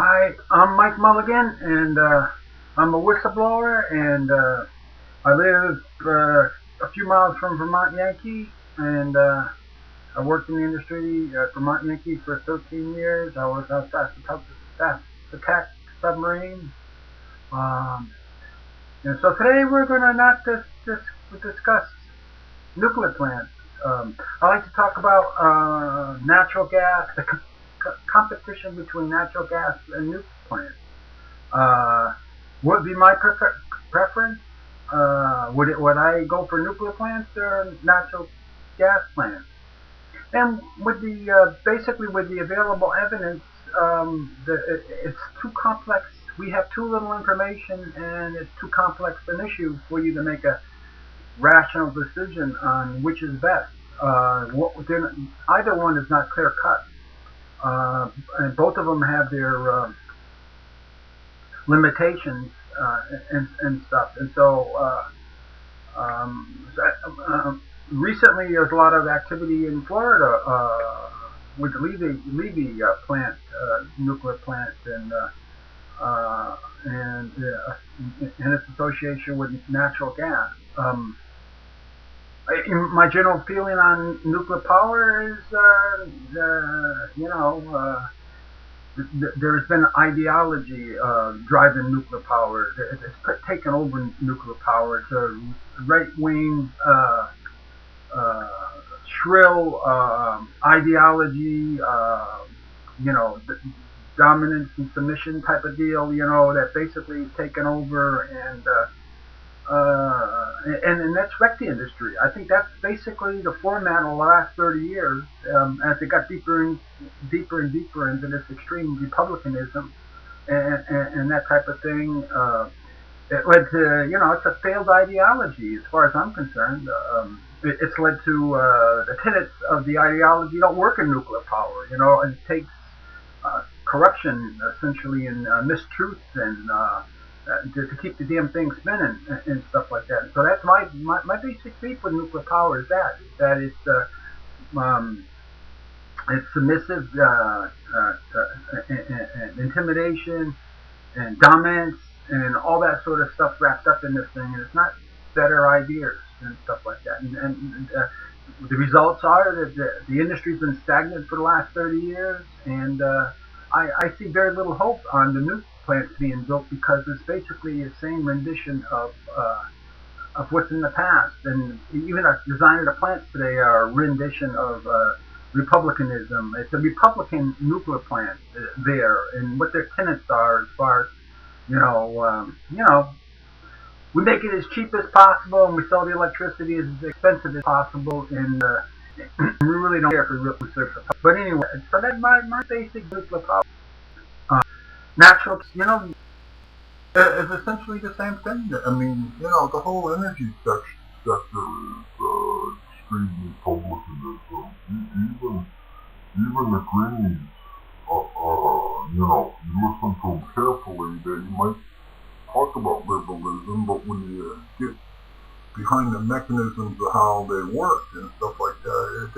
Hi, I'm Mike Mulligan, and I'm a whistleblower, and I live a few miles from Vermont Yankee, and I worked in the industry at Vermont Yankee for 13 years. I was on fast attack submarine. Um, and so today we're going to not discuss nuclear plants. I like to talk about natural gas, the competition between natural gas and nuclear plants. Uh, would be my preference. Would I go for nuclear plants or natural gas plants? And with the basically with the available evidence, it's too complex. We have too little information, and it's too complex an issue for you to make a rational decision on which is best. Either one is not clear cut, and both of them have their limitations and stuff. And so, recently there's a lot of activity in Florida with the Levy plant, nuclear plant, and its association with natural gas. My general feeling on nuclear power is, there's been ideology driving nuclear power. It's taken over nuclear power. It's a right-wing, shrill ideology, dominance and submission type of deal, that basically is taken over, and that's wrecked the industry. I think that's basically the format of the last 30 years, as it got deeper and deeper into this extreme republicanism and that type of thing. It led to, it's a failed ideology as far as I'm concerned. It's led to the tenets of the ideology don't work in nuclear power, and it takes corruption essentially and mistruths and to keep the damn thing spinning and stuff like that. So that's my basic beef with nuclear power is that it's submissive, and intimidation and dominance and all that sort of stuff wrapped up in this thing, and it's not better ideas and stuff like that. And the results are that the industry's been stagnant for the last 30 years, and I see very little hope on the nuke plants being built because it's basically the same rendition of what's in the past. And even the design of the plants today are a rendition of republicanism. It's a Republican nuclear plant there, and what their tenets are as far as we make it as cheap as possible, and we sell the electricity as expensive as possible, and we really don't care if we really serve the public. But anyway, so that's my basic nuclear power. Natural, It's essentially the same thing. I mean, the whole energy sector is extremely Republicanism. Even the Greens, you listen to them carefully, they might talk about liberalism, but when you get behind the mechanisms of how they work and stuff like that,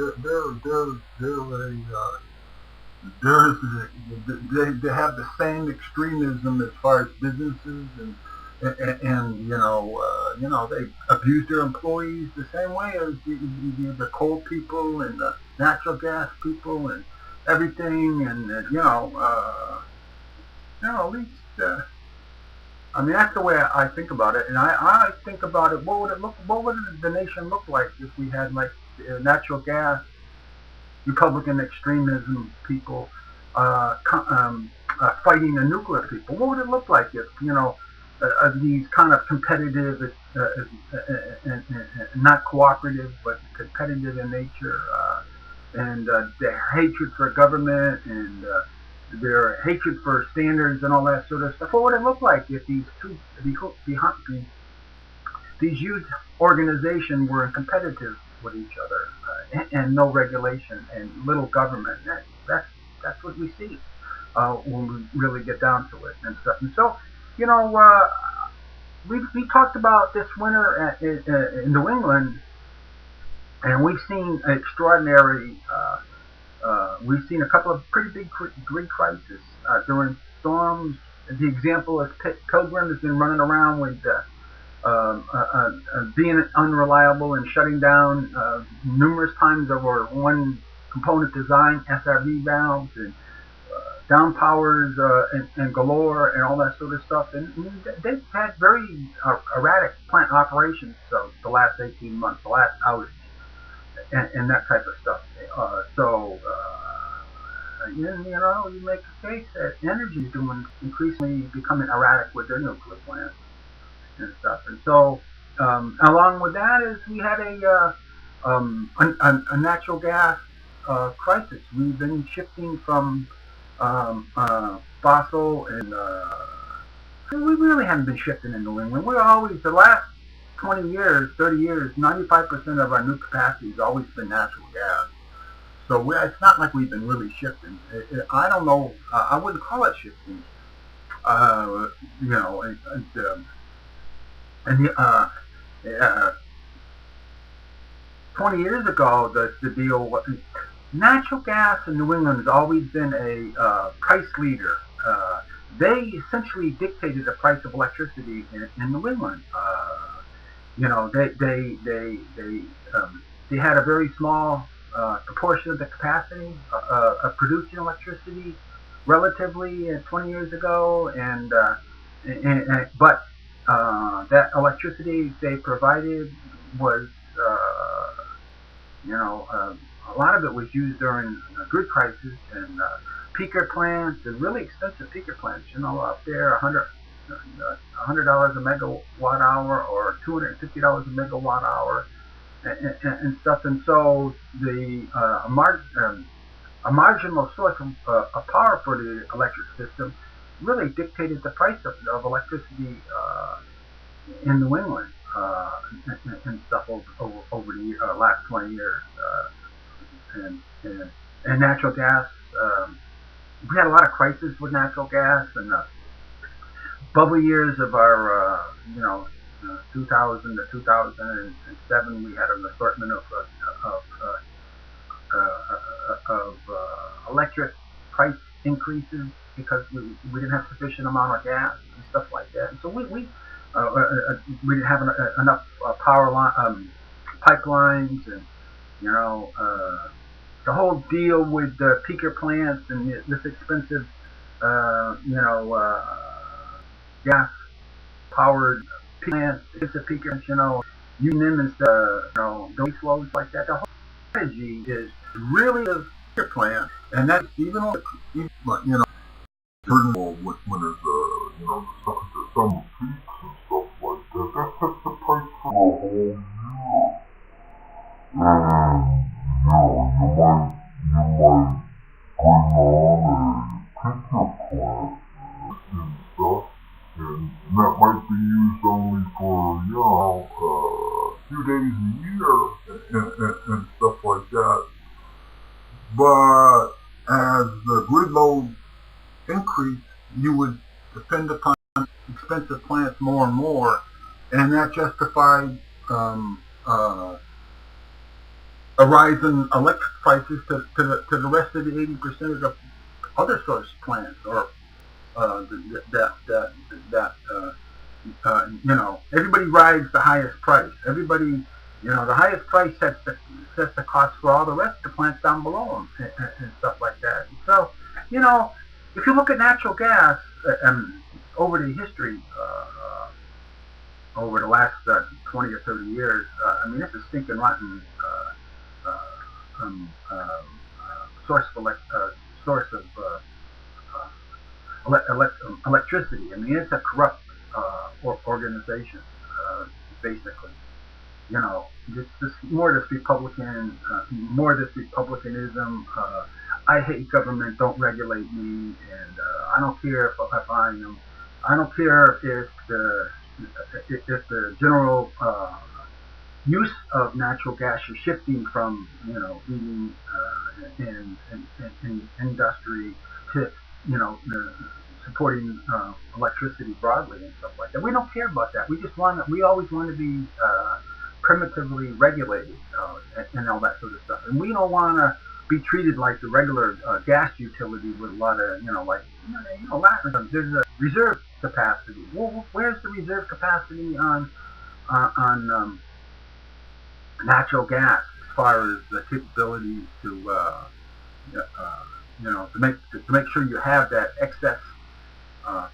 they have the same extremism as far as businesses and they abuse their employees the same way as the coal people and the natural gas people and everything, and at least I mean that's the way I think about it, and I think about it. What would the nation look like if we had like natural gas Republican extremism people fighting the nuclear people? What would it look like if these kind of competitive, not cooperative, but competitive in nature, and their hatred for government and their hatred for standards and all that sort of stuff? What would it look like if these huge organizations were competitive with each other, and no regulation and little government? That's what we see when we really get down to it and stuff. And so, we talked about this winter in New England, and we've seen extraordinary We've seen a couple of pretty big grid crises during storms. The example is Pilgrim has been running around with being unreliable and shutting down numerous times over one component design, SRV valves and down powers and galore and all that sort of stuff. And they've had very erratic plant operations the last 18 months, the last outage, and that type of stuff. You make a case that energy is increasingly becoming erratic with their nuclear plants and stuff. And so, along with that is we had a natural gas crisis. We've been shifting from fossil and we really haven't been shifting in New England. We're always, the last 20 years, 30 years, 95% of our new capacity has always been natural gas. So it's not like we've been really shifting. I don't know. I wouldn't call it shifting. And 20 years ago, the deal was natural gas in New England has always been a price leader. They essentially dictated the price of electricity in New England. They had a very small proportion of the capacity of producing electricity relatively 20 years ago, but that electricity they provided was a lot of it was used during the grid crisis and peaker plants and really expensive peaker plants, up there $100 a megawatt hour or $250 a megawatt hour and stuff. And so a marginal source of power for the electric system really dictated the price of electricity in New England and stuff over the last 20 years. And natural gas, we had a lot of crises with natural gas, and bubble years of our 2000 to 2007, we had an assortment of electric price increases because we didn't have sufficient amount of gas and stuff like that. And so we didn't have enough power pipelines, and the whole deal with the peaker plants and this expensive gas-powered plants, it's a peaker, you name it, the waste loads like that. The whole strategy is really a peaker plant, and that's even when there's the summer peaks and stuff like that. That sets the price for the whole year. You might bring on a peaker plant and stuff, and that might be used only for, a few days a year and stuff like that. But as the grid load increased, you would depend upon expensive plants more and more, and that justified a rise in electric prices to the rest of the 80% of the other source plants, or everybody rides the highest price. Everybody, the highest price sets the cost for all the rest of the plants down below them and stuff like that. And so, if you look at natural gas over the history, over the last 20 or 30 years, it's a stinking rotten source of electricity. It's a corrupt organization, basically. This more this republicanism. I hate government. Don't regulate me, and I don't care if I am. I don't care if the general use of natural gas is shifting from heating and industry to supporting electricity broadly and stuff like that. We don't care about that. We always want to be primitively regulated and all that sort of stuff. And we don't want to be treated like the regular gas utility with a lot of, there's a reserve capacity. Well, where's the reserve capacity on natural gas as far as the capabilities to to make sure you have that excess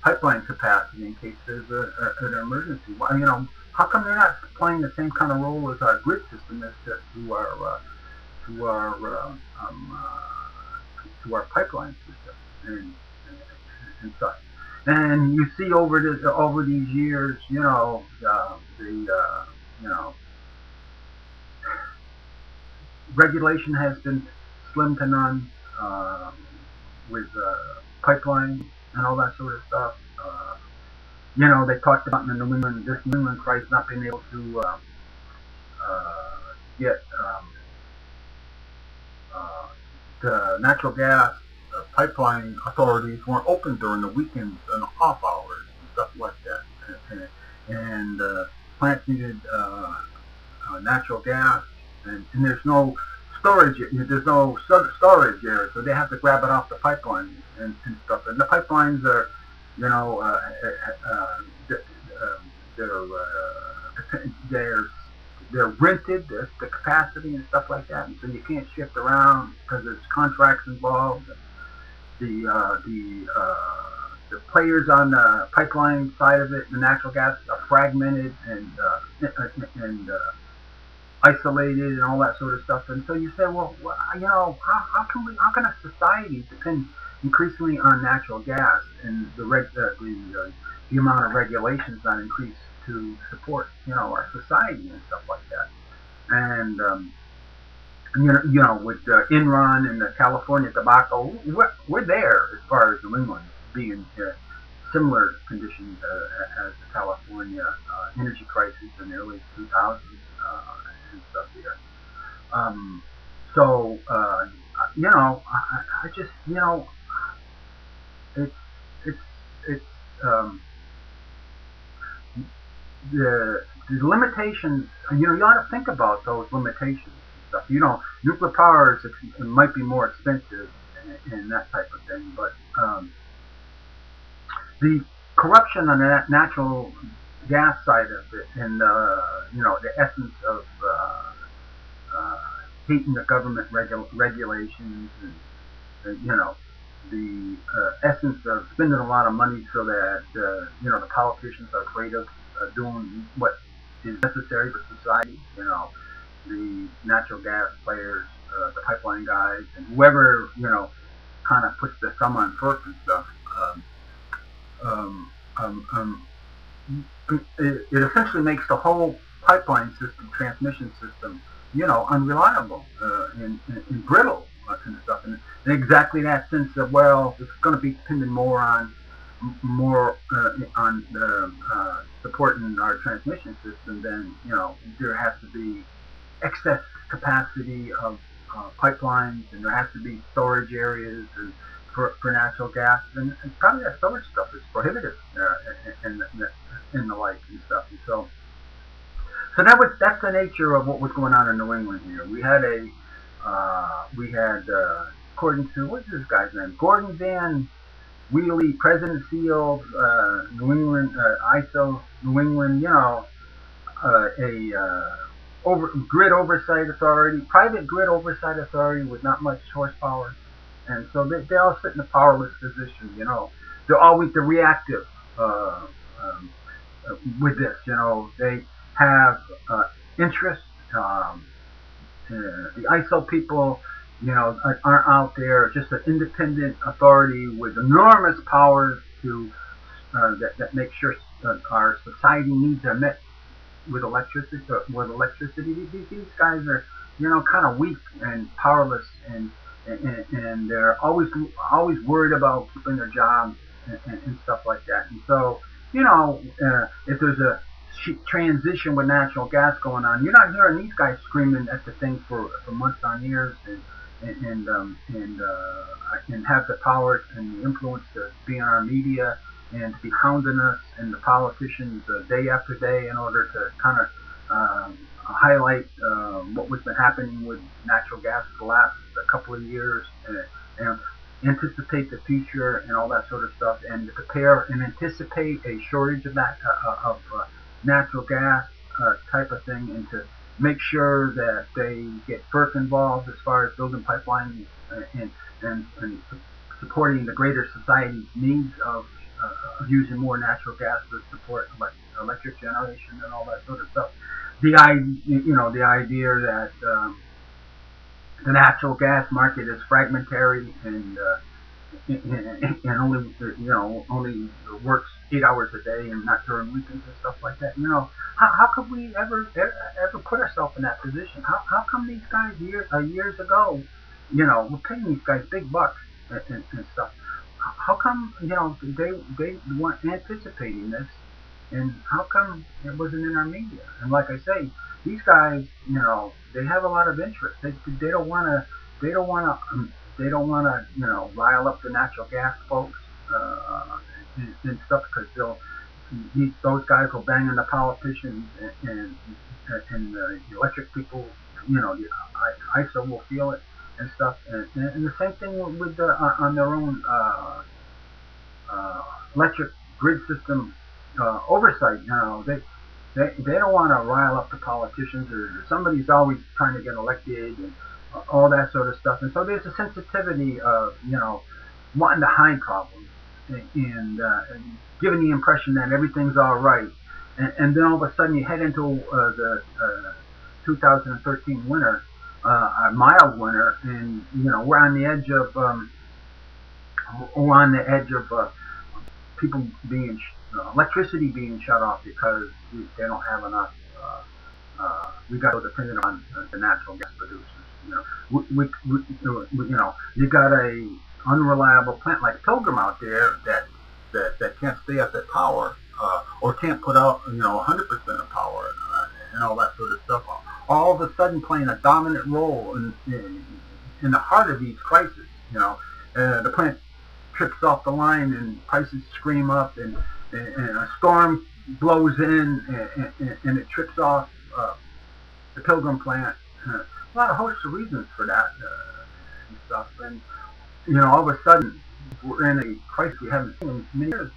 pipeline capacity in case there's an emergency? Well, how come they're not playing the same kind of role as our grid system is to our pipeline system and such? And you see over these years, regulation has been slim to none with pipeline and all that sort of stuff. They talked about in the New England crisis not being able to get the natural gas pipeline authorities weren't open during the weekends and off hours and stuff like that. And plants needed natural gas, and there's no storage. There's no storage area, so they have to grab it off the pipeline and stuff. And the pipelines are, they're rented, the capacity and stuff like that, and so you can't shift around because there's contracts involved. The players on the pipeline side of it, the natural gas, are fragmented and isolated and all that sort of stuff. And so you say, well, how can a society depend increasingly on natural gas and the amount of regulations that increase to support our society and stuff like that? And with Enron and the California tobacco, we're there as far as New England being similar conditions as the California energy crisis in the early 2000s and stuff here. I just, it's the limitations. You ought to think about those limitations and stuff. Nuclear power might be more expensive and that type of thing, but the corruption on the natural gas side of it, and the essence of hating the government regulations, and the essence of spending a lot of money so that the politicians are afraid of doing what is necessary for society. The natural gas players, the pipeline guys, and whoever kind of puts their thumb on FERC and stuff. It essentially makes the whole pipeline system, transmission system, unreliable and brittle and stuff. And exactly that sense of, well, it's going to be dependent more on supporting our transmission system than there has to be excess capacity of pipelines, and there has to be storage areas and for natural gas, and probably that storage stuff is prohibitive and the like and stuff. And so that's the nature of what was going on in New England here. We had according to, what's this guy's name, Gordon Van Wheelie, President CEO of New England, ISO New England, grid oversight authority, private grid oversight authority with not much horsepower. And so they all sit in a powerless position, They're always the reactive with this, They have interest. The ISO people, aren't out there. Just an independent authority with enormous powers to that make sure that our society needs are met with electricity. These guys are, kind of weak and powerless, and they're always worried about keeping their jobs and stuff like that. And so, if there's a transition with natural gas going on, you're not hearing these guys screaming at the thing for months on years and have the power and the influence to be in our media and to be hounding us and the politicians day after day in order to kind of highlight what's been happening with natural gas for the last couple of years, and anticipate the future and all that sort of stuff, and to prepare and anticipate a shortage of that of natural gas type of thing, and to make sure that they get FERC involved as far as building pipelines and supporting the greater society's needs of using more natural gas to support electric generation and all that sort of stuff. The idea that the natural gas market is fragmentary and only works 8 hours a day and not during weekends and stuff like that. How could we ever put ourselves in that position? How come these guys years ago, we're paying these guys big bucks and stuff? How come they weren't anticipating this, and how come it wasn't in our media? And like I say, these guys, they have a lot of interest. They don't want to rile up the natural gas folks and stuff, because those guys will bang on the politicians and the electric people. The ISO will feel it and stuff, and the same thing with on their own electric grid system oversight. They don't want to rile up the politicians, or somebody's always trying to get elected and all that sort of stuff. And so there's a sensitivity of wanting to hide problems and giving the impression that everything's all right, and then all of a sudden you head into the 2013 winter, a mild winter, and we're on the edge of people being electricity being shut off because they don't have enough. We got so dependent on the natural gas producers. You got a unreliable plant like Pilgrim out there that can't stay at that power, or can't put out 100% of power and all that sort of stuff. All of a sudden playing a dominant role in the heart of these crises. The plant trips off the line and prices scream up, and a storm blows in and it trips off the Pilgrim plant. A lot of hosts of reasons for that and stuff. And all of a sudden we're in a crisis we haven't seen in many years.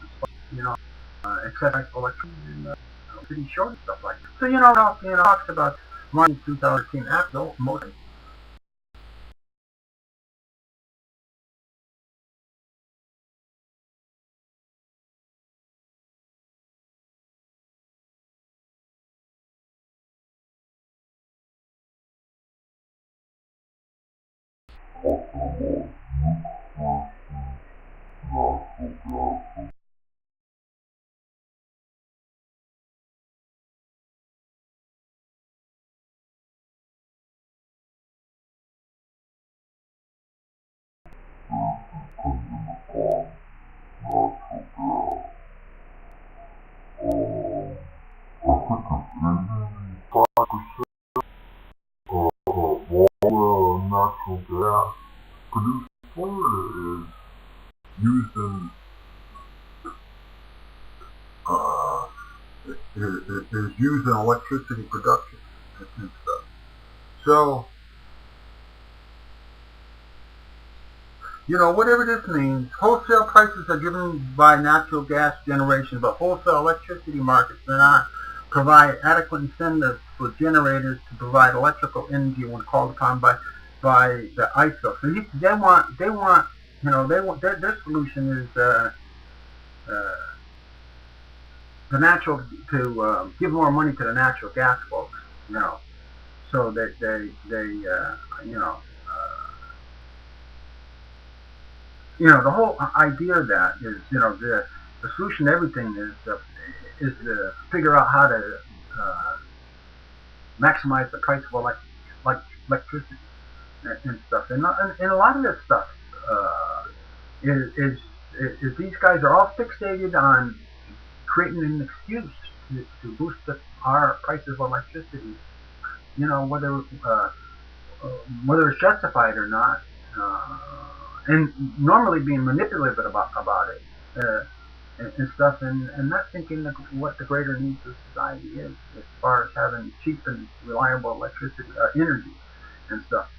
Except for electricity and pretty short and stuff like that. So talks about March 2013 after most. Natural gas produced in Florida is used in electricity production and stuff. So, whatever this means, wholesale prices are given by natural gas generation, but wholesale electricity markets do not provide adequate incentives for generators to provide electrical energy when called upon by the ISO. So they want their solution is to give more money to the natural gas folks, so that the whole idea of that is, the solution to everything is to figure out how to maximize the price of electricity and stuff. And a lot of this stuff is these guys are all fixated on creating an excuse to boost our prices of electricity, whether it's justified or not, and normally being manipulative about it. and stuff, and not thinking what the greater needs of society is as far as having cheap and reliable electricity, energy, and stuff.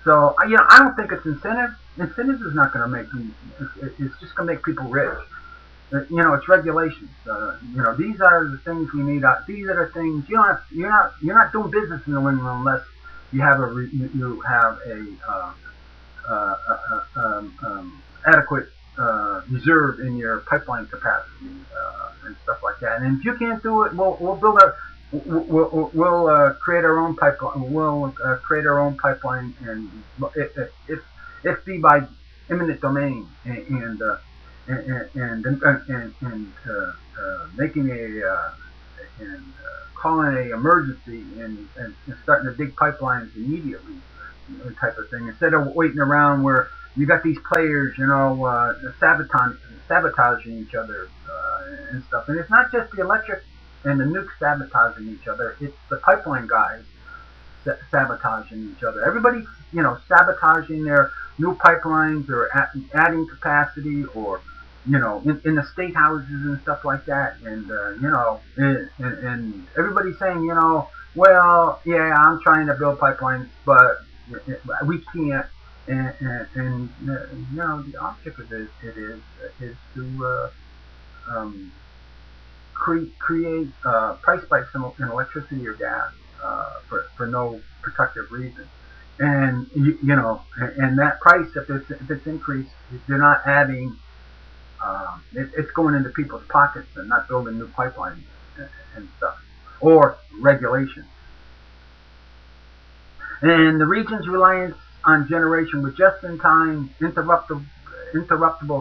So I don't think it's incentives. Incentives is not going to make you. It's just going to make people rich. It's regulations. These are the things we need. These are the things you're not doing business in New England unless you have you have a adequate reserve in your pipeline capacity and stuff like that. And if you can't do it, we'll build a we'll create our own pipeline. We'll create our own pipeline, and if be by eminent domain making and calling a emergency and starting to dig pipelines immediately, type of thing, instead of waiting around where you got these players, sabotaging each other and stuff. And it's not just the electric and the nukes sabotaging each other; it's the pipeline guys sabotaging each other. Everybody's sabotaging their new pipelines or adding capacity, or in the state houses and stuff like that. And and everybody's saying, well, yeah, I'm trying to build pipelines, but we can't. And the object of it is to create price spikes in electricity or gas for no productive reason. And and that price, if it's increased, they're not adding. It's going into people's pockets and not building new pipelines and stuff, or regulations. And the region's reliance on generation with just-in-time interruptible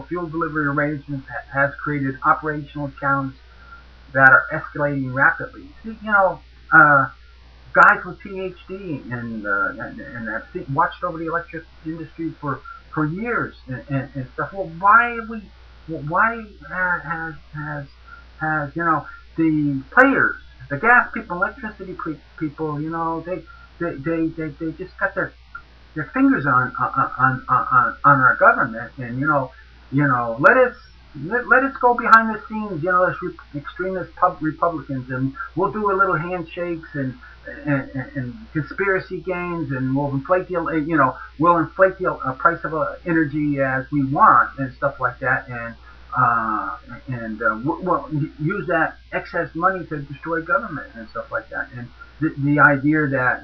fuel delivery arrangements has created operational challenges that are escalating rapidly. See, guys with PhD and have watched over the electric industry for years and stuff. Well, why has the players, the gas people, electricity people, they just got their fingers on our government, and let us go behind the scenes, as extremist Republicans, and we'll do a little handshakes and conspiracy gains, and we'll inflate the price of energy as we want and stuff like that, and we'll use that excess money to destroy government and stuff like that. And the idea that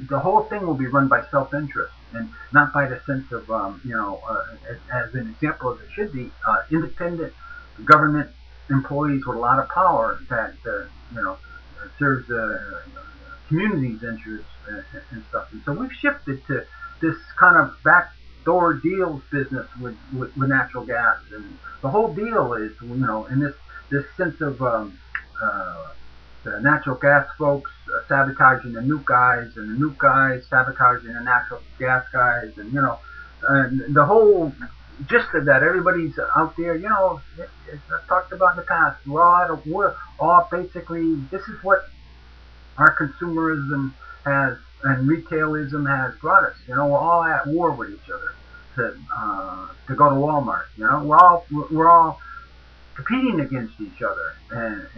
the whole thing will be run by self-interest and not by the sense of as an example as it should be, independent government employees with a lot of power that serves the community's interests and stuff. And so we've shifted to this kind of backdoor deals business with natural gas, and the whole deal is in this sense of the natural gas folks sabotaging the nuke guys, and the nuke guys sabotaging the natural gas guys, and and the whole gist of that. Everybody's out there, as I've talked about in the past. We're all basically, this is what our consumerism has and retailism has brought us. We're all at war with each other to go to Walmart. We're all competing against each other, and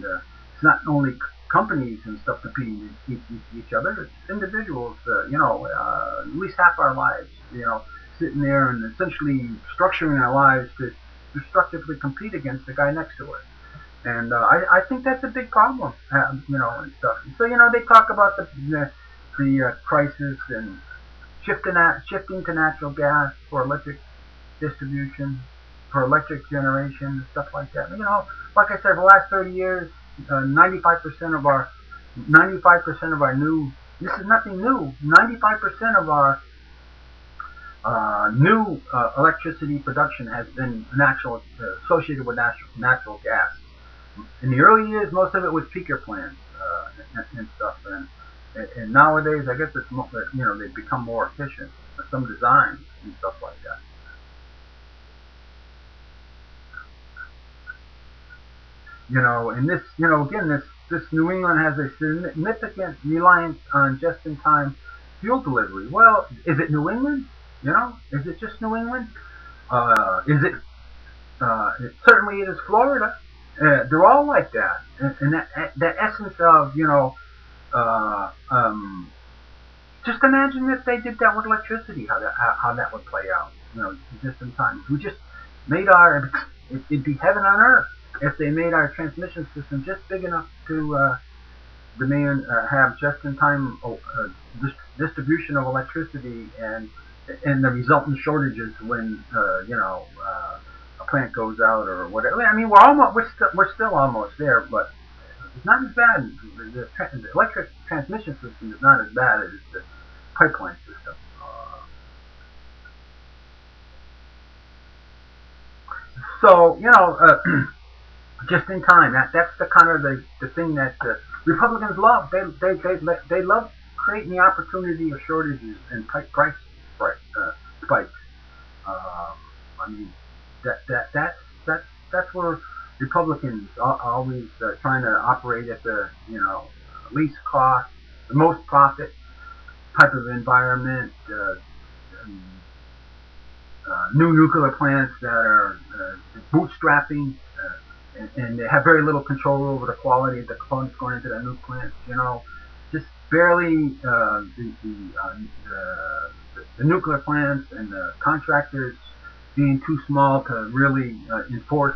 it's not only companies and stuff competing against each other. It's individuals. At least half our lives, sitting there and essentially structuring our lives to destructively compete against the guy next to us. And I think that's a big problem, and stuff. And so they talk about the crisis and shifting to natural gas for electric distribution, for electric generation and stuff like that. Like I said, the last 30 years, 95% of our new. This is nothing new. 95% of our new electricity production has been associated with natural gas. In the early years, most of it was peaker plants and stuff, and nowadays, I guess it's they've become more efficient. Some designs and stuff like that. And this, again, this New England has a significant reliance on just-in-time fuel delivery. Well, is it New England? Is it just New England? Is it? Certainly it is Florida. They're all like that, and that essence of uh, um, just imagine if they did that with electricity, how that would play out. Just in time. We just made it'd be heaven on earth if they made our transmission system just big enough to demand have just in time distribution of electricity and the resultant shortages when a plant goes out or whatever. I mean, we're still almost there, but it's not as bad. The electric transmission system is not as bad as the pipeline system. So just in time. That's the kind of the thing that Republicans love. They love creating the opportunity of shortages and price spikes. I mean that's where Republicans are always trying to operate at the least cost, the most profit type of environment. New nuclear plants that are bootstrapping, and they have very little control over the quality of the components going into the nuke plants. Just barely the nuclear plants and the contractors being too small to really enforce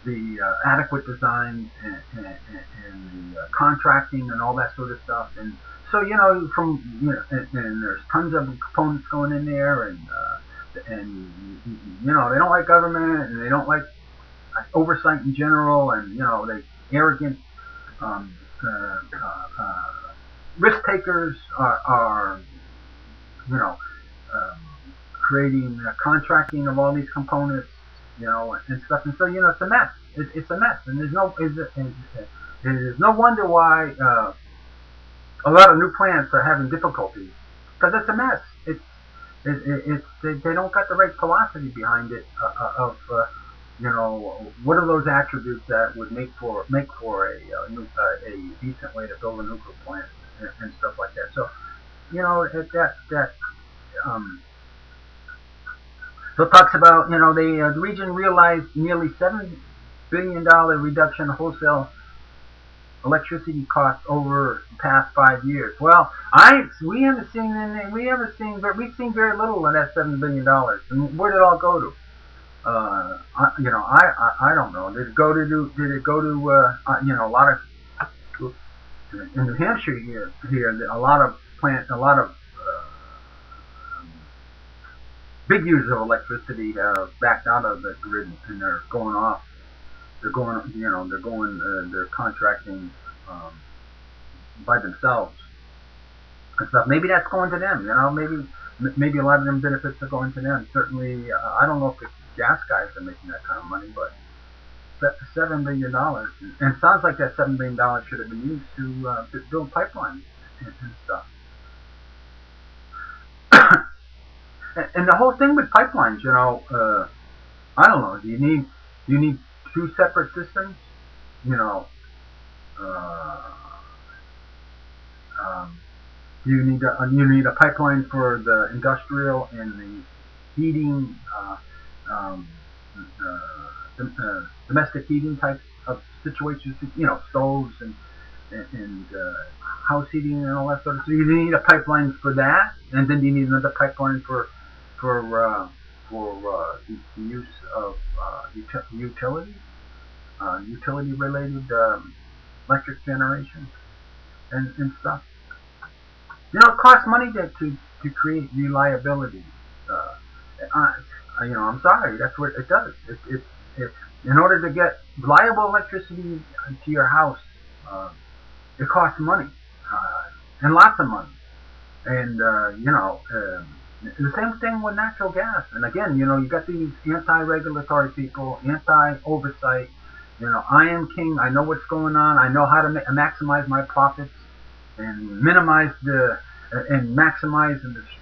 the adequate design and the contracting and all that sort of stuff. And so and there's tons of components going in there, and they don't like government, and they don't like oversight in general, and they arrogant um, uh, uh, risk takers are you know um, creating contracting of all these components, and stuff. And so it's a mess. It's a mess, and there's no wonder why a lot of new plants are having difficulties because it's a mess. They don't got the right philosophy behind it of what are those attributes that would make for a decent way to build a nuclear plant and stuff like that. So um, so it talks about the region realized nearly $7 billion reduction in wholesale electricity costs over the past 5 years. Well, we've seen very little of that $7 billion. And where did it all go to? I don't know. Did it go to a lot of in New Hampshire here a lot of big users of electricity have backed out of the grid, and they're going off. They're contracting um, by themselves and stuff. Maybe that's going to them. Maybe a lot of them benefits are going to them. Certainly, I don't know if the gas guys are making that kind of money, but $7 billion, and it sounds like that $7 billion should have been used to build pipelines and stuff. And the whole thing with pipelines, I don't know. Do you need two separate systems? You know, uh, um, you need a pipeline for the industrial and the heating, um, domestic heating types of situations. Stoves and house heating and all that sort of. So you need a pipeline for that, and then you need another pipeline for the use of utility related electric generation and stuff. It costs money to create reliability. Uh, I'm sorry, that's what it does. It in order to get reliable electricity to your house, it costs money and lots of money. And the same thing with natural gas. And again, you got these anti-regulatory people, anti-oversight. I am king. I know what's going on. I know how to maximize my profits and maximize the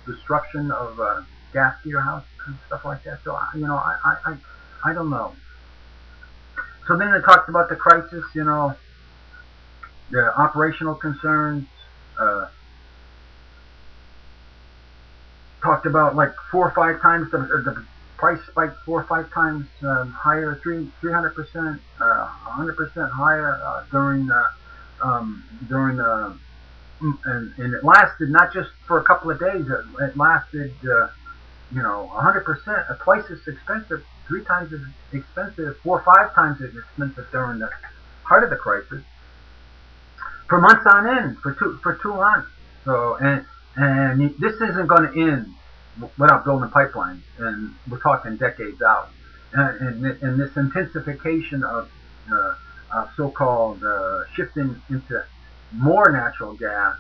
destruction of gas to your house and stuff like that. So I don't know. So then it talks about the crisis. The operational concerns. Talked about like 4 or 5 times price spiked 4 or 5 times higher, 300%, 100% higher during and it lasted not just for a couple of days. It lasted 100%, twice as expensive, 3 times as expensive, 4 or 5 times as expensive during the heart of the crisis, for months on end, for 2 months. So and this isn't going to end without building pipelines, and we're talking decades out. And this intensification of so-called shifting into more natural gas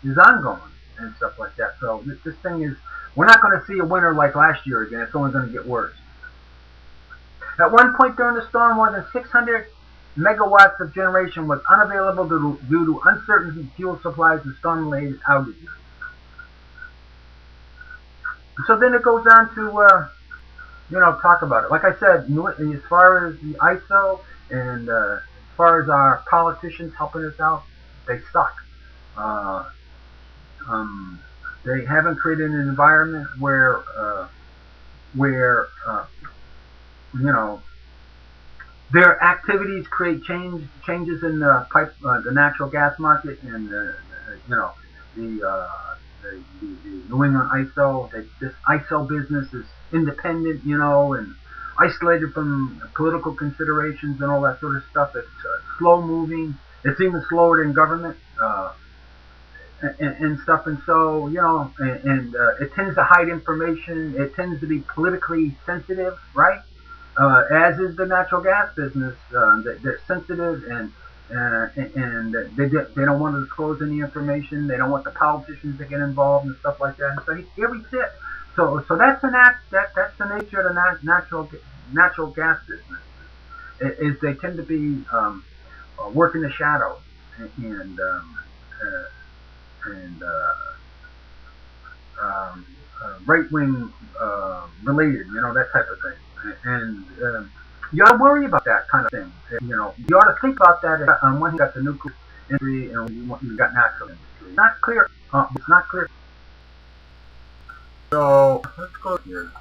is ongoing and stuff like that. So this thing is, we're not going to see a winter like last year again. It's only going to get worse. At one point during the storm, more than 600 megawatts of generation was unavailable due to uncertain fuel supplies and storm-related outages. So then it goes on to talk about it. Like I said, as far as the ISO and as far as our politicians helping us out, they suck. They haven't created an environment where their activities create changes in the natural gas market, and the New England ISO. This ISO business is independent, and isolated from political considerations and all that sort of stuff. It's slow moving. It's even slower than government and stuff. And so it tends to hide information. It tends to be politically sensitive, right? As is the natural gas business. They're sensitive and they don't want to disclose any information. They don't want the politicians to get involved and stuff like that. And so here we sit. So that's that's the nature of the natural gas business. Is they tend to be work in the shadows and right-wing related, that type of thing. And you ought to worry about that kind of thing. You ought to think about that on when you got the nuclear industry and you got natural industry. It's not clear. It's not clear. So let's go here.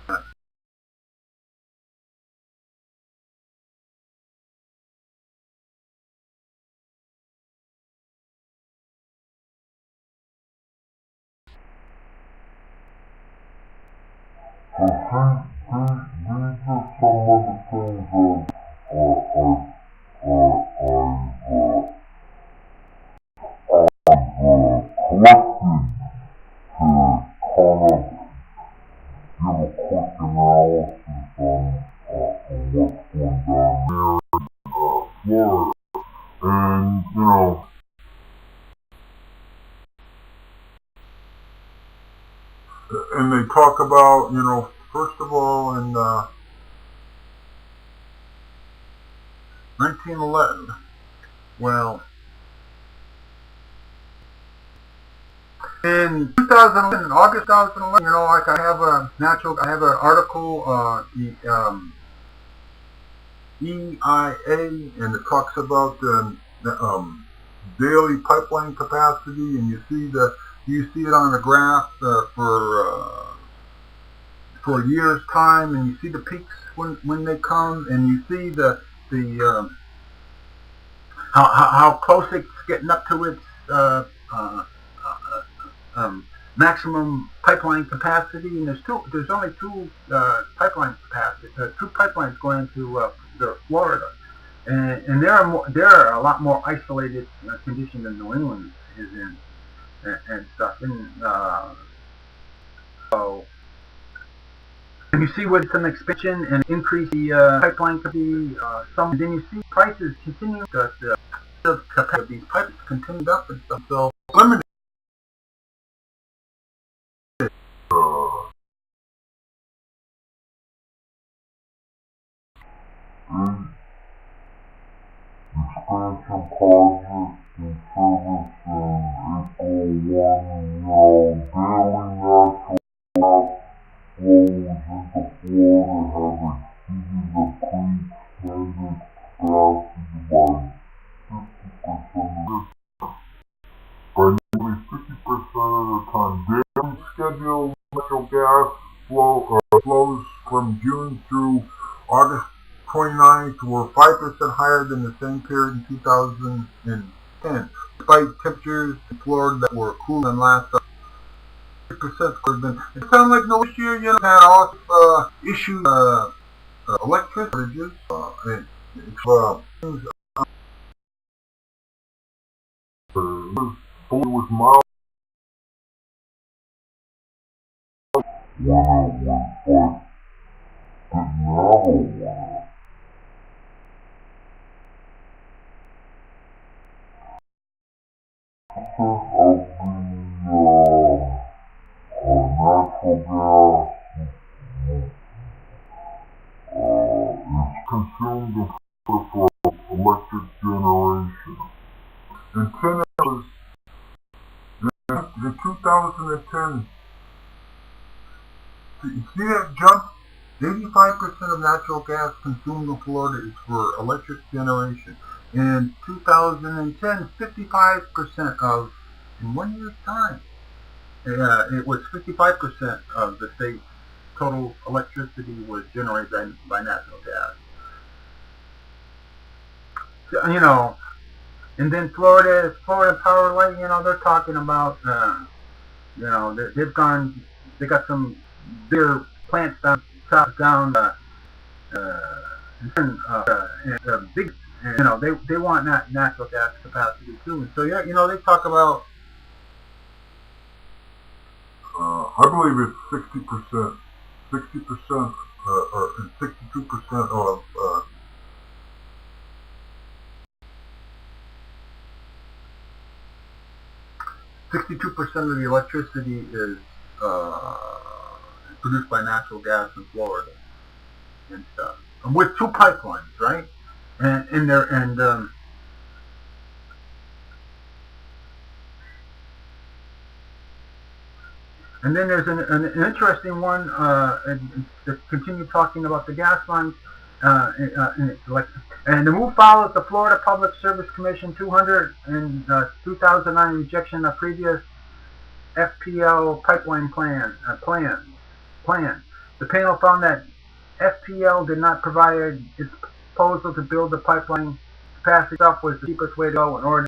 And they talk about, first of all, in 1911, well, in 2011, in August 2011, like I have an article, the EIA, and it talks about the daily pipeline capacity, and you see it on the graph for a year's time, and you see the peaks when they come, and you see how close it's getting up to its maximum pipeline capacity. And there's only two pipelines going to Florida, and they're a lot more isolated condition than New England is in and stuff. And so. And you see with some expansion and increase the pipeline could be some. Then you see prices continue. The capacity of these pipes continued up and stuff. So limited. Expansion projects in service in April 1, daily natural gas flows into Florida have exceeded the pre-standard capacity by 50% by nearly 50% of the time. Daily scheduled natural gas flows from June through August 29th were 5% higher than the same period in 2010, despite temperatures in Florida that were cooler than last summer. 3% cooler than. It sounds like no, this year, had all issues, electricity shortages, and things. It was mild. Consumed for electric generation. And 10 hours in 2010, you see that jump? 85% of natural gas consumed in Florida is for electric generation. In 2010, 55% of, in 1 year's time, it was 55% of the state's total electricity was generated by natural gas. So, and then Florida Power Light, they're talking about, they got some bigger plants down, big, and, they want natural gas capacity too. And so, they talk about, I believe it's 60%, 60%, or 62% of, 62% of the electricity is produced by natural gas in Florida and stuff, and with 2 pipelines, right? And then there's an interesting one to continue talking about the gas lines. And the move follows the Florida Public Service Commission 2009 rejection of previous FPL pipeline plan. The panel found that FPL did not provide its proposal to build the pipeline capacity itself was the cheapest way to go in order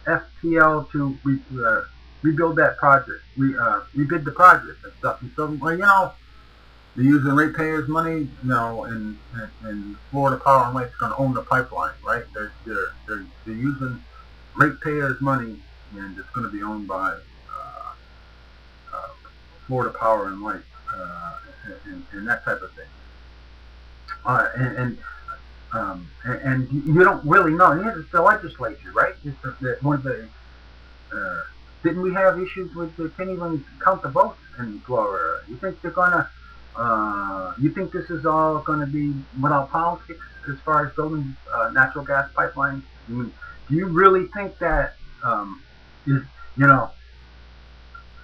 FPL to rebuild that project, rebid the project and stuff. And so, they're using ratepayers' money, and Florida Power and Light's going to own the pipeline, right? They're using ratepayers' money, and it's going to be owned by Florida Power and Light, and that type of thing. And you don't really know. And it's the legislature, right? It's one of the. Didn't we have issues with they can't even count the votes in Florida? You think they're gonna? You think this is all going to be without politics as far as building natural gas pipelines? I mean, do you really think that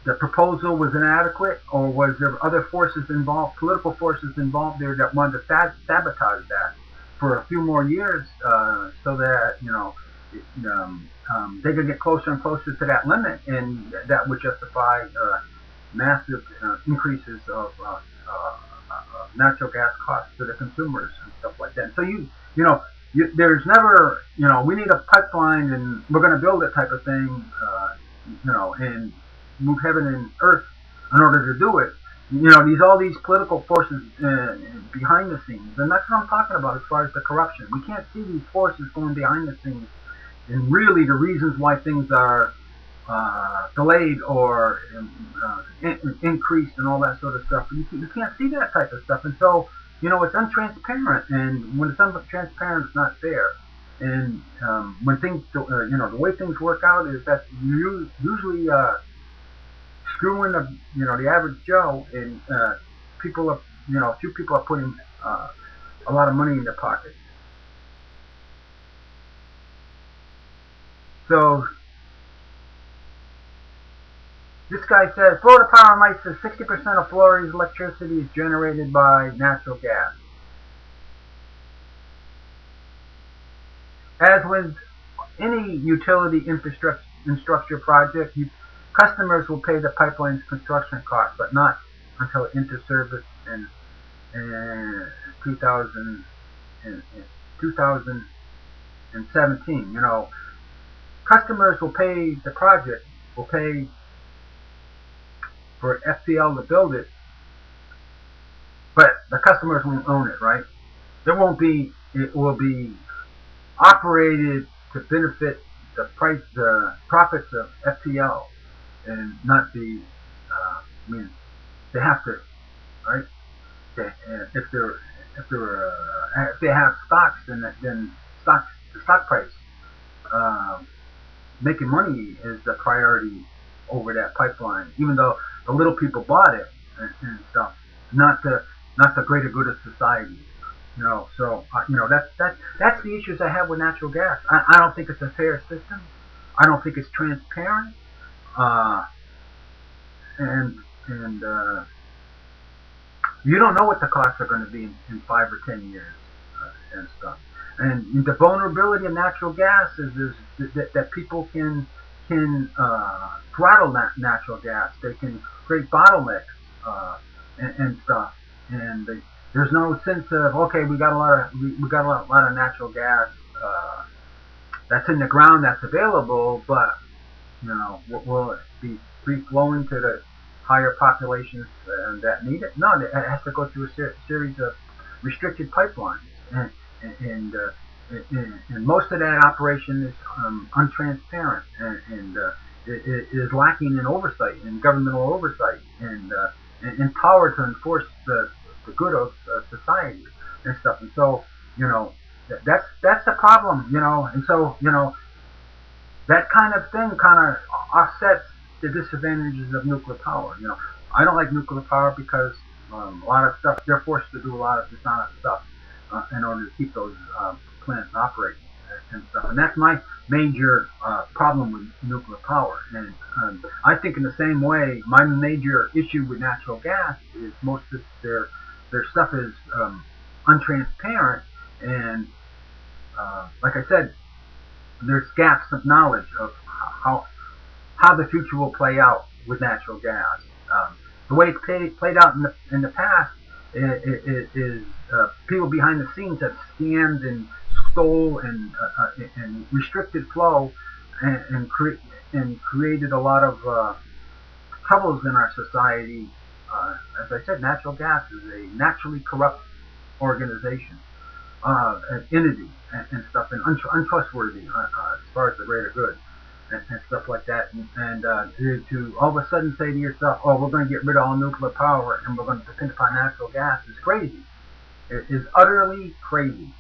the proposal was inadequate, or was there other forces involved, political forces involved there that wanted to sabotage that for a few more years, so that they could get closer and closer to that limit, and that would justify massive increases of natural gas costs to the consumers and stuff like that. So there's never we need a pipeline and we're going to build it type of thing, and move heaven and earth in order to do it. All these political forces behind the scenes, and that's what I'm talking about as far as the corruption. We can't see these forces going behind the scenes, and really the reasons why things are delayed or increased and all that sort of stuff. You can't see that type of stuff, and so it's untransparent. And when it's untransparent, it's not fair. And when things, the way things work out is that you usually screwing the average Joe, and people are a few people are putting a lot of money in their pockets. So this guy says Florida Power and Light says 60% of Florida's electricity is generated by natural gas. As with any utility infrastructure project, customers will pay the pipeline's construction costs, but not until it enters service in 2000 in 2017. Customers will pay the project, will pay for FPL to build it, but the customers won't own it, right? It will be operated to benefit the profits of FPL, and not the. They have to, right? If they have stocks, then the stock price, making money is the priority over that pipeline. Even though the little people bought it and stuff, not the greater good of society. So that's the issues I have with natural gas. I don't think it's a fair system. I don't think it's transparent. And you don't know what the costs are going to be in 5 or 10 years and stuff. And the vulnerability of natural gas is that people can throttle natural gas. They can create bottlenecks and stuff. And there's no sense of, okay, we got a lot of natural gas that's in the ground that's available, but will it be free flowing to the higher populations that need it? No, it has to go through a series of restricted pipelines, and most of that operation is untransparent, and it is lacking in oversight, in governmental oversight, and power to enforce the good of society and stuff. And so that's the problem, and so that kind of thing kind of offsets the disadvantages of nuclear power. I don't like nuclear power because a lot of stuff, they're forced to do a lot of dishonest stuff in order to keep those plants operating and stuff. And that's my major problem with nuclear power. And I think in the same way, my major issue with natural gas is most of their stuff is untransparent, and like I said, there's gaps of knowledge of how the future will play out with natural gas. The way it's played out in the past is people behind the scenes have scammed and stole and restricted flow and created a lot of troubles in our society. As I said, natural gas is a naturally corrupt organization, an entity and stuff, and untrustworthy as far as the greater good and stuff like that. And to all of a sudden say to yourself, oh, we're going to get rid of all nuclear power and we're going to depend upon natural gas is crazy. It is utterly crazy.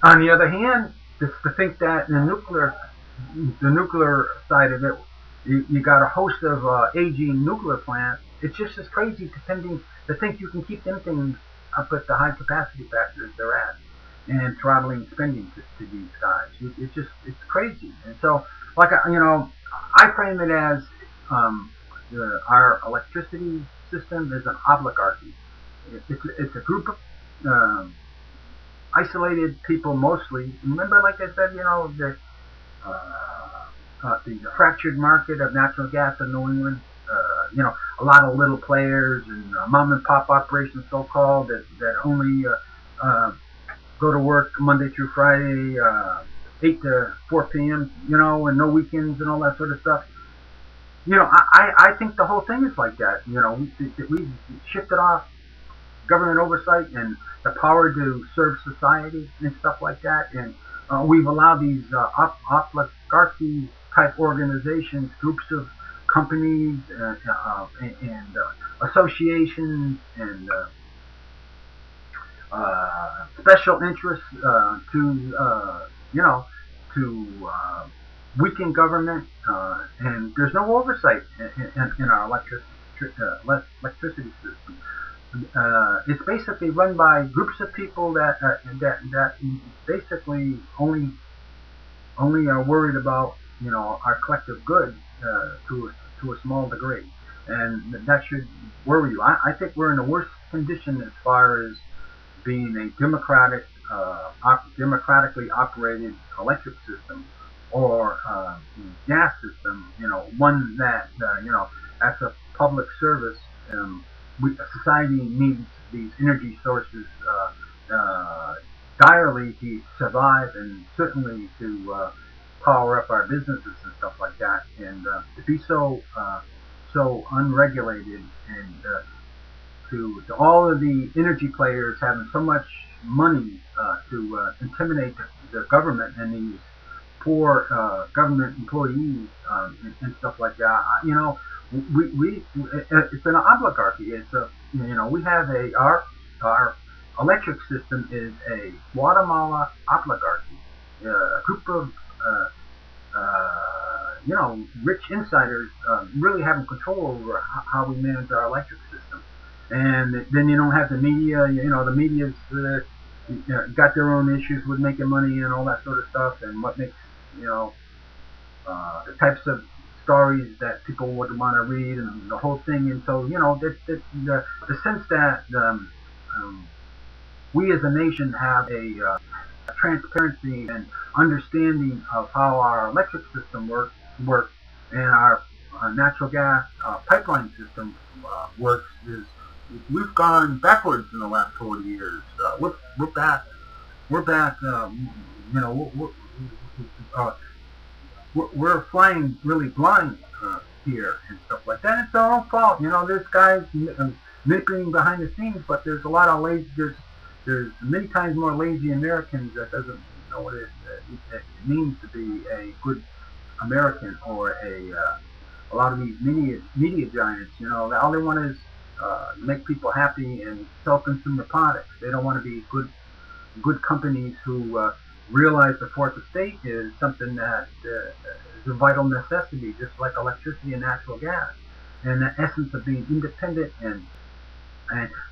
On the other hand, just to think that in the nuclear side of it, you got a host of aging nuclear plants. It's just as crazy to think you can keep them things up at the high capacity factors they're at, and throttling spending to these guys. It's crazy. And so, I frame it as our electricity system is an oligarchy. It's a group of isolated people mostly. Remember, like I said, the fractured market of natural gas in New England. A lot of little players and mom and pop operations, so-called, that only go to work Monday through Friday, 8 to 4 p.m., and no weekends and all that sort of stuff. I think the whole thing is like that. We shifted off government oversight and the power to serve society and stuff like that, and we've allowed these oligarchy type organizations, groups of companies and associations and special interests to weaken government, and there's no oversight in our electricity system. It's basically run by groups of people that basically only are worried about our collective good to a small degree, and that should worry you. I think we're in a worse condition as far as being a democratically operated electric system or gas system. One that that's a public service. Society needs these energy sources direly to survive, and certainly to power up our businesses and stuff like that. And to be so unregulated, and to all of the energy players having so much money to intimidate the government and these poor government employees and stuff like that. It's an oligarchy. We have our electric system is a Guatemala oligarchy, a group of rich insiders really having control over how we manage our electric system. And then you don't have the media. The media's got their own issues with making money and all that sort of stuff, and what makes the types of stories that people would want to read, and the whole thing. And so the sense that we as a nation have a transparency and understanding of how our electric system works, and our natural gas pipeline system works, is we've gone backwards in the last 40 years. We're back. We're flying really blind here and stuff like that. It's our own fault. There's guys manipulating behind the scenes, but there's a lot of lazy. There's many times more lazy Americans that doesn't know what it means to be a good American, or a lot of these media giants. All they want is make people happy and sell consumer products. They don't want to be good companies who realize the fourth estate is something that is a vital necessity, just like electricity and natural gas. And the essence of being independent and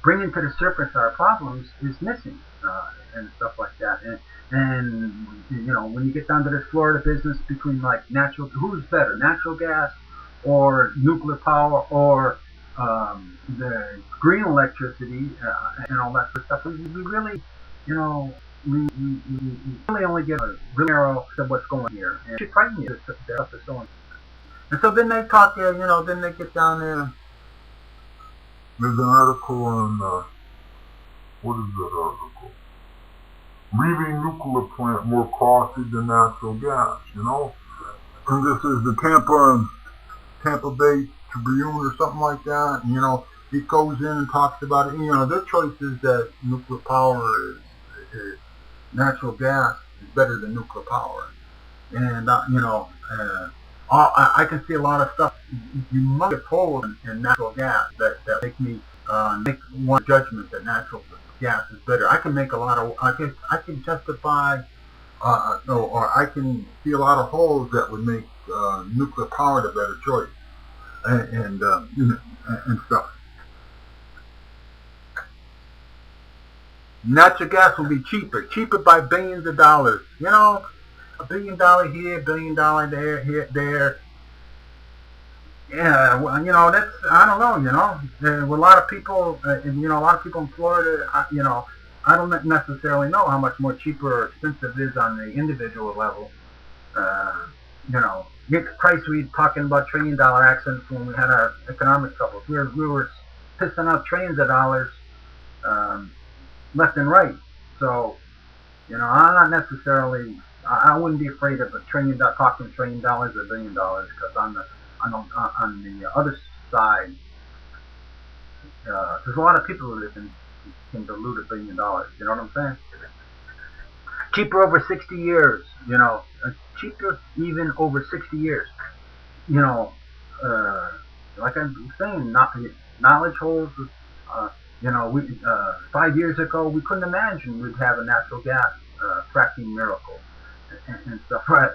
bringing to the surface our problems is missing, and stuff like that. And when you get down to this Florida business between who's better, natural gas or nuclear power, or the green electricity and all that sort of stuff, we really, we really only get a really narrow of what's going on here. And it should frighten you. That stuff is so important. And so then they talk there, then they get down there. There's an article on, what is that article? Leaving nuclear plant more costly than natural gas, And this is the Tampa Bay Tribune or something like that. And, it goes in and talks about it. Their choice is that nuclear power is natural gas is better than nuclear power. And, I can see a lot of stuff you must get told in natural gas that make me make one judgment that natural gas is better. I can make a lot of, I can justify, or I can see a lot of holes that would make nuclear power the better choice, and stuff. Natural gas will be cheaper by billions of dollars. $1 billion here, $1 billion there. Yeah, well, that's, I don't know, a lot of people, a lot of people in Florida, I don't necessarily know how much more cheaper or expensive it is on the individual level. Get the price we were talking about $1 trillion accidents when we had our economic troubles. We were pissing out trillions of dollars left and right. So, I'm not necessarily, I wouldn't be afraid of talking $1 trillion or $1 billion, because on the other side, there's a lot of people that can dilute $1 billion. You know what I'm saying? Cheaper over 60 years. Cheaper even over 60 years. Like I'm saying, knowledge holds. 5 years ago we couldn't imagine we'd have a natural gas fracking miracle and stuff. Right?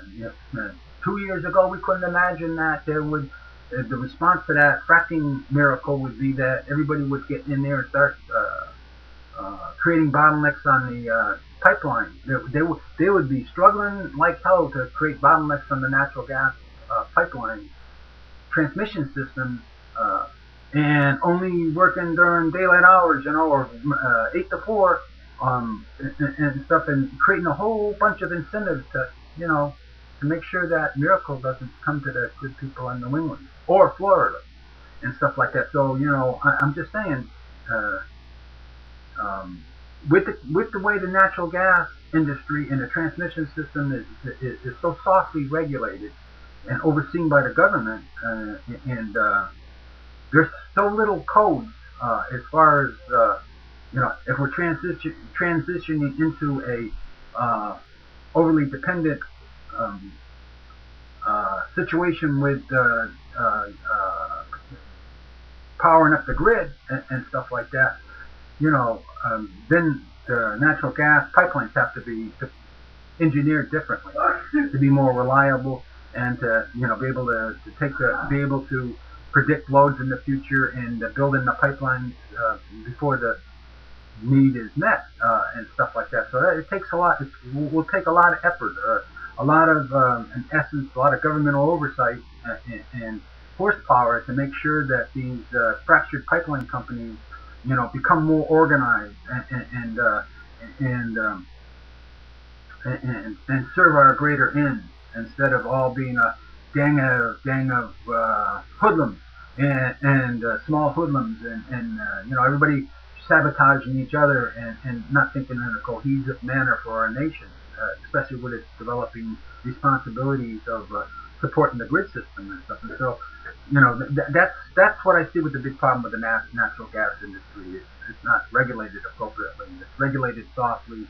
2 years ago we couldn't imagine that there would the response to that fracking miracle would be that everybody would get in there and start creating bottlenecks on the pipeline. They would be struggling like hell to create bottlenecks on the natural gas pipeline transmission system, and only working during daylight hours, or 8 to 4, and stuff, and creating a whole bunch of incentives to, to make sure that miracle doesn't come to the good people in New England or Florida. and stuff like that. So I'm just saying, uh, um, with the way the natural gas industry and the transmission system is so softly regulated and overseen by the government, and there's so little codes as far as if we're transitioning into a overly dependent um, situation with powering up the grid and stuff like that, then the natural gas pipelines have to be engineered differently to be more reliable and to be able to be able to predict loads in the future and build in the pipelines before the need is met and stuff like that. So it takes a lot. It will take a lot of effort, a lot of, in essence, a lot of governmental oversight and horsepower to make sure that these fractured pipeline companies, become more organized and and serve our greater ends instead of all being a gang of hoodlums and small hoodlums and everybody sabotaging each other and not thinking in a cohesive manner for our nation, especially with its developing responsibilities of supporting the grid system and stuff. And so, that's what I see with the big problem with the natural gas industry. It's not regulated appropriately. It's regulated softly.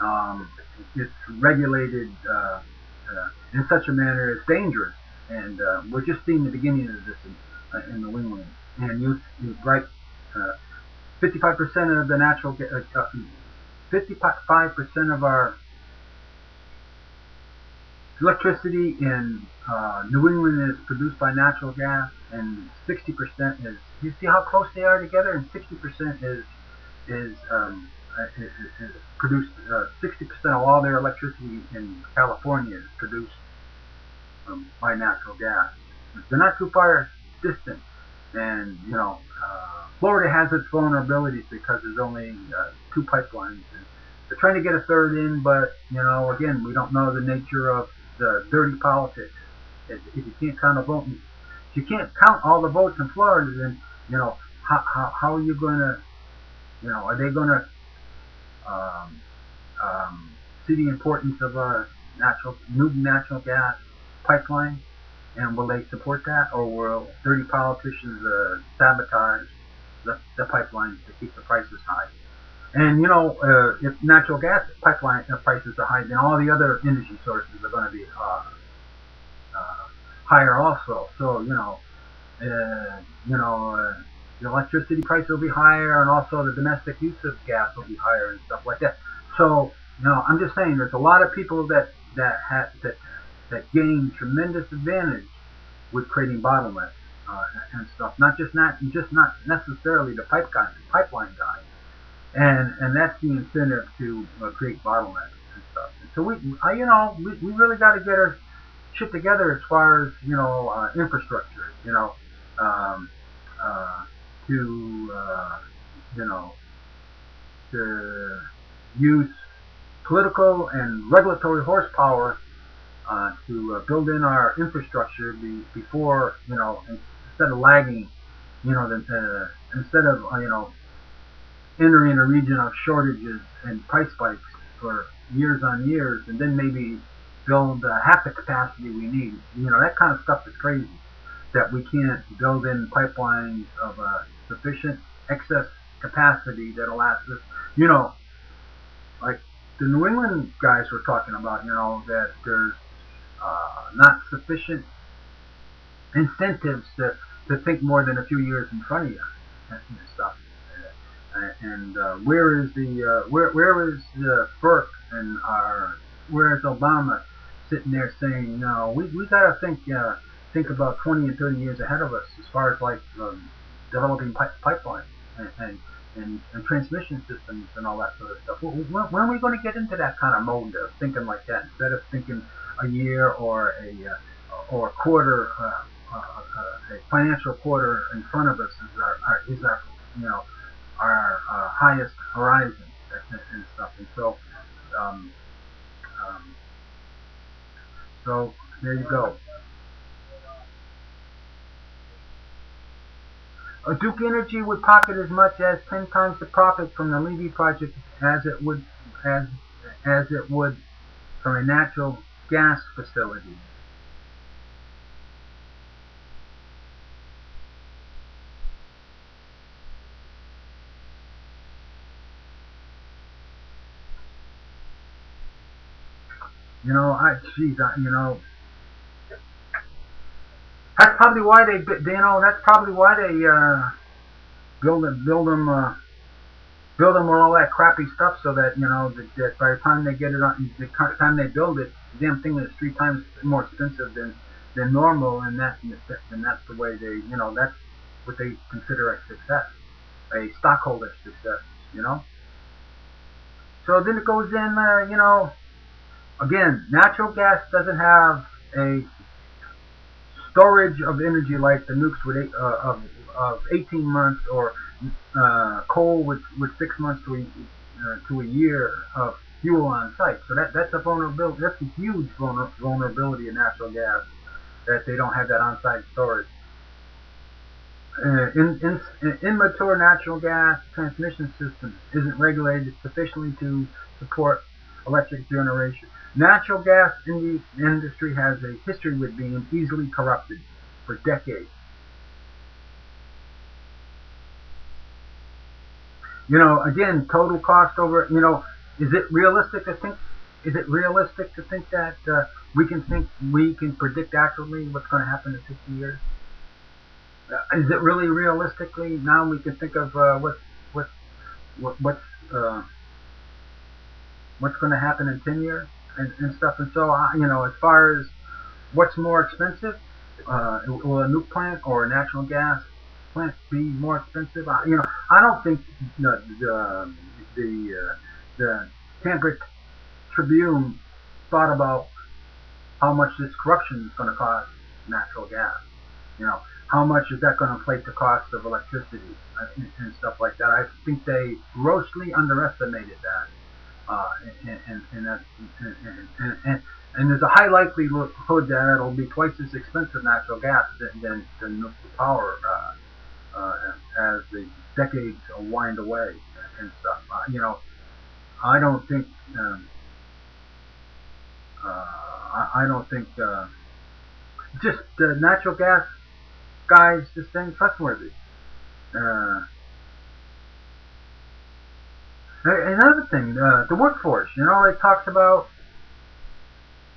Um, it's regulated in such a manner it's dangerous, and we're just seeing the beginning of this in New England. And you right, 55% of the 55% of our electricity in New England is produced by natural gas, and 60% is. You see how close they are together, and 60% is is produced. 60% of all their electricity in California is produced by natural gas. They're not too far distant, and Florida has its vulnerabilities because there's only two pipelines. And they're trying to get a third in, but again, we don't know the nature of the dirty politics. If you can't count a vote, if you can't count all the votes in Florida, then how are you going to, are they going to um, see the importance of a new natural gas pipeline, and will they support that, or will dirty politicians sabotage the pipelines to keep the prices high? And if natural gas pipeline prices are high, then all the other energy sources are going to be higher also. So the electricity price will be higher, and also the domestic use of gas will be higher and stuff like that. So I'm just saying, there's a lot of people that gain tremendous advantage with creating bottlenecks and stuff. Not necessarily the pipeline guys, and that's the incentive to create bottlenecks and stuff. And so we really got to get our shit together as far as infrastructure. Um, to to use political and regulatory horsepower to build in our infrastructure before instead of lagging, instead of entering a region of shortages and price spikes for years on years, and then maybe build half the capacity we need. That kind of stuff is crazy. That we can't build in pipelines of sufficient excess capacity that'll last us. Like the New England guys were talking about, that there's not sufficient incentives to think more than a few years in front of you and stuff. And where is the FERC and where is Obama sitting there saying, no, we got to think about 20 and 30 years ahead of us as far as like developing pipelines and transmission systems and all that sort of stuff. When are we going to get into that kind of mode of thinking like that, instead of thinking a year or a quarter, a financial quarter in front of us is our highest horizon and stuff. And so um, um, so there you go. Duke Energy would pocket as much as 10 times the profit from the Levy project as it would from a natural gas facility. You know, that's probably why they build them with all that crappy stuff, so that that by the time they get it on, the time they build it, the damn thing is 3 times more expensive than normal, and that's the way they, that's what they consider a success, a stockholder success, So then it goes in, again, natural gas doesn't have a storage of energy like the nukes would of 18 months, or coal with 6 months to a year of fuel on site. So that's a vulnerability. That's a huge vulnerability in natural gas, that they don't have that on-site storage. Immature natural gas transmission system isn't regulated sufficiently to support electric generation. Natural gas industry has a history with being easily corrupted for decades. Again, total cost over, is it realistic to think that we can predict accurately what's going to happen in 50 years? Is it really realistically now we can think of what's going to happen in 10 years and stuff? And so, as far as what's more expensive, will a nuke plant or a natural gas plant be more expensive? I don't think the Tampa Tribune thought about how much this corruption is going to cost natural gas. How much is that going to inflate the cost of electricity and stuff like that? I think they grossly underestimated that. And there's a high likelihood that it'll be twice as expensive natural gas than nuclear power as the decades wind away and stuff. I don't think just natural gas guys just ain't trustworthy. Another thing, the workforce. It talks about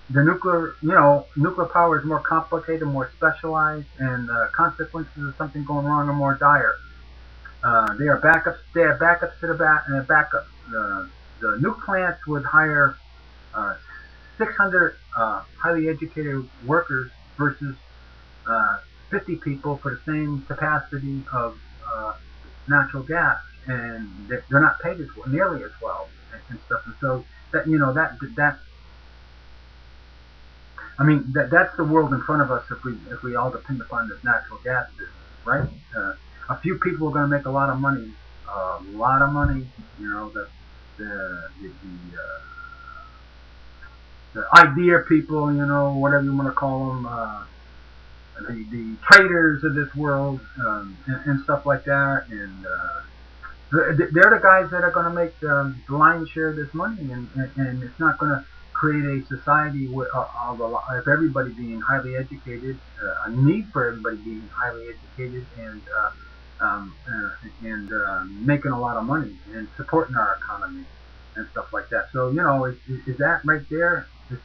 the nuclear power is more complicated, more specialized, and consequences of something going wrong are more dire. They have backups to the backups. The nuke plants would hire 600 highly educated workers versus 50 people for the same capacity of natural gas, and they're not paid nearly as well and stuff. And so that's the world in front of us if we all depend upon this natural gas business, right? A few people are going to make a lot of money. The idea people, whatever you want to call them, the traders of this world, and stuff like that, and they're the guys that are going to make the lion's share of this money, and it's not going to create a society of everybody being highly educated, a need for everybody being highly educated, and making a lot of money and supporting our economy and stuff like that. So is that right there? Is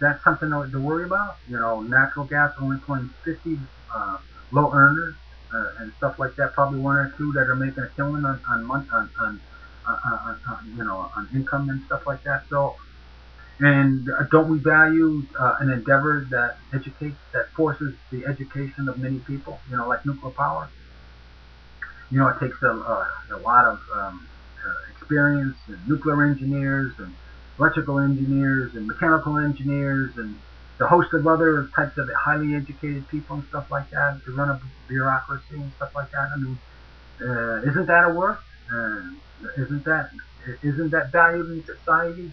that something to worry about? Natural gas only employing 50 low earners and stuff like that. Probably 1 or 2 that are making a killing on income and stuff like that. So, and don't we value an endeavor that forces the education of many people? Like nuclear power. It takes a lot of experience, and nuclear engineers and electrical engineers and mechanical engineers and the host of other types of highly educated people and stuff like that to run a bureaucracy and stuff like that. Isn't that a work? Isn't that valued in society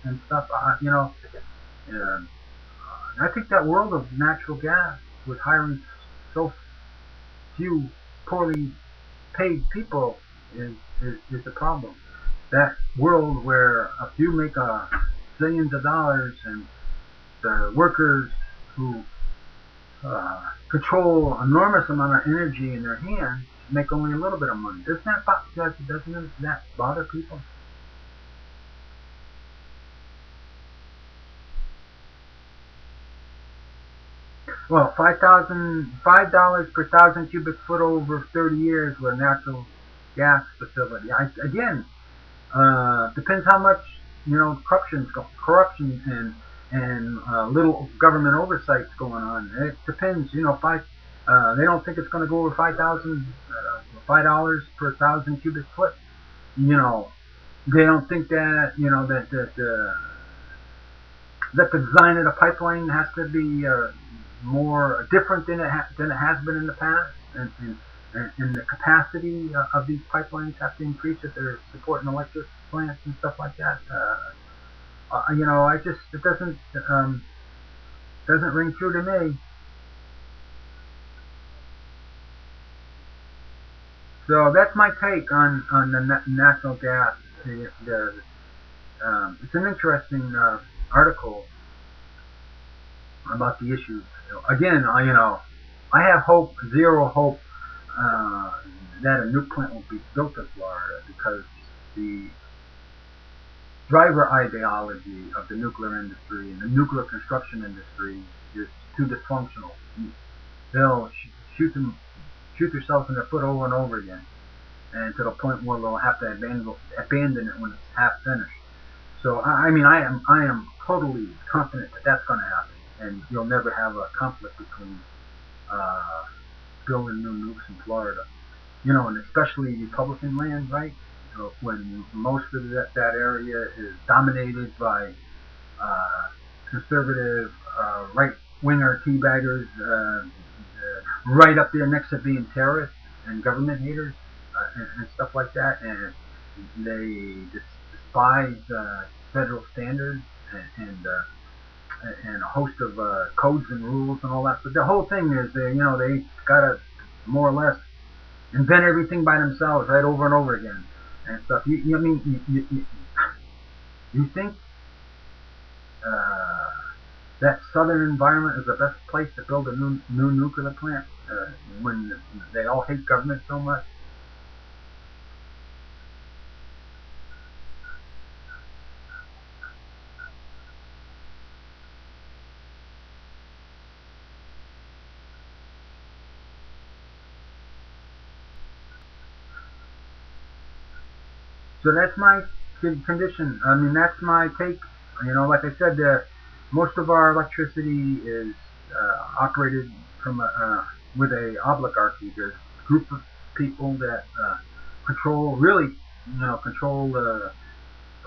and stuff? I think that world of natural gas with hiring so few poorly paid people is the problem. That world where a few make zillions of dollars and the workers who control enormous amount of energy in their hands make only a little bit of money. Doesn't that bother people? Well, $5 per thousand cubic foot over 30 years with a natural gas facility. Again, depends how much corruption and little government oversight's going on. It depends. They don't think it's going to go over $5 per thousand cubic foot. They don't think that that the design of the pipeline has to be more different than it has been in the past, and the capacity of these pipelines have to increase if they're supporting electric plants and stuff like that. It doesn't ring true to me. So that's my take on the natural gas. It's an interesting article about the issues. Again, I have zero hope that a nuke plant will be built in Florida because the driver ideology of the nuclear industry and the nuclear construction industry is too dysfunctional. They'll shoot themselves in the foot over and over again, and to the point where they'll have to abandon it when it's half finished. So I am totally confident that that's going to happen, and you'll never have a conflict between building new nukes in Florida. And especially Republican land, right? When most of that area is dominated by conservative right-winger teabaggers, right up there next to being terrorists and government haters and stuff like that, and they despise federal standards and a host of codes and rules and all that. But the whole thing is, they gotta more or less invent everything by themselves, right, over and over again and stuff. You think that southern environment is the best place to build a new nuclear plant when they all hate government so much? So that's my condition. That's my take. Like I said, most of our electricity is operated from with a oligarchy. There's a group of people that control the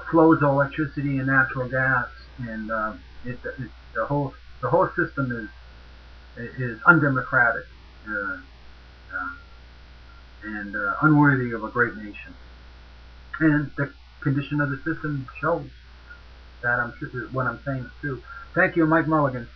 flows of electricity and natural gas, and the whole system is undemocratic and unworthy of a great nation. And the condition of the system shows that what I'm saying is true. Thank you, Mike Mulligan.